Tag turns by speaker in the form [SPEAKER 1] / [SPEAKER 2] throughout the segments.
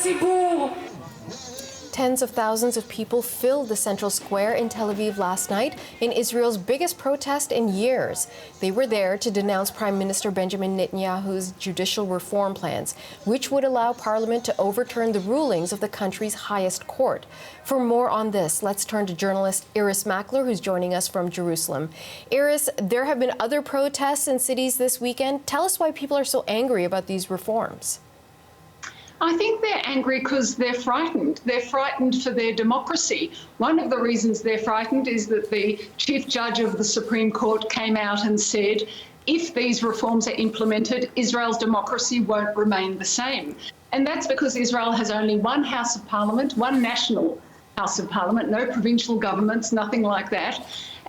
[SPEAKER 1] הציבור.
[SPEAKER 2] Tens of thousands of people filled the central square in Tel Aviv last night in Israel's biggest protest in years. They were there to denounce Prime Minister Benjamin Netanyahu's judicial reform plans, which would allow Parliament to overturn the rulings of the country's highest court. For more on this, let's turn to journalist Iris Mackler, who's joining us from Jerusalem. Iris, there have been other protests in cities this weekend. Tell us why people are so angry about these reforms.
[SPEAKER 3] I think they're angry because they're frightened. They're frightened for their democracy. One of the reasons they're frightened is that the Chief Judge of the Supreme Court came out and said, if these reforms are implemented, Israel's democracy won't remain the same. And that's because Israel has only one House of Parliament, one national House of Parliament, no provincial governments, nothing like that.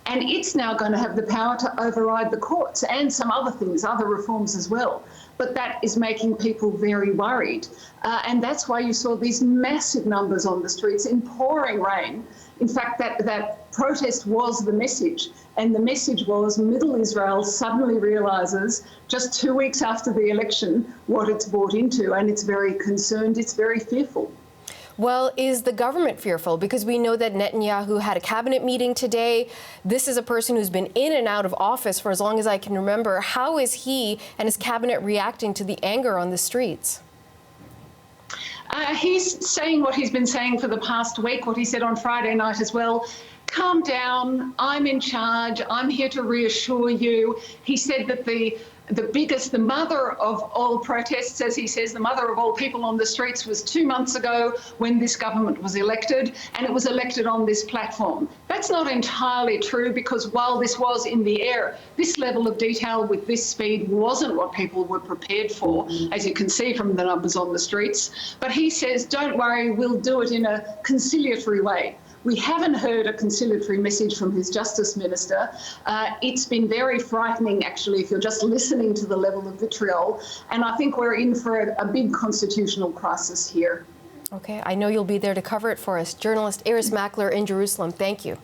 [SPEAKER 3] And it's now going to have the power to override the courts and some other things, other reforms as well. But that is making people very worried. And that's why you saw these massive numbers on the streets in pouring rain. In fact, that protest was the message. And the message was Middle Israel suddenly realises just 2 weeks after the election what it's bought into. And it's very concerned, it's very fearful.
[SPEAKER 2] Well, is the government fearful? Because we know that Netanyahu had a cabinet meeting today. This is a person who's been in and out of office for as long as I can remember. How is he and his cabinet reacting to the anger on the streets?
[SPEAKER 3] He's saying what he's been saying for the past week, what he said on Friday night as well. Calm down, I'm in charge, I'm here to reassure you. He said that the mother of all protests, as he says, the mother of all people on the streets was 2 months ago when this government was elected, and it was elected on this platform. That's not entirely true, because while this was in the air, this level of detail with this speed wasn't what people were prepared for, as you can see from the numbers on the streets. But he says, don't worry, we'll do it in a conciliatory way. We haven't heard a conciliatory message from his Justice Minister. It's been very frightening, actually, if you're just listening to the level of vitriol. And I think we're in for a big constitutional crisis here.
[SPEAKER 2] Okay, I know you'll be there to cover it for us. Journalist Iris Mackler in Jerusalem, thank you.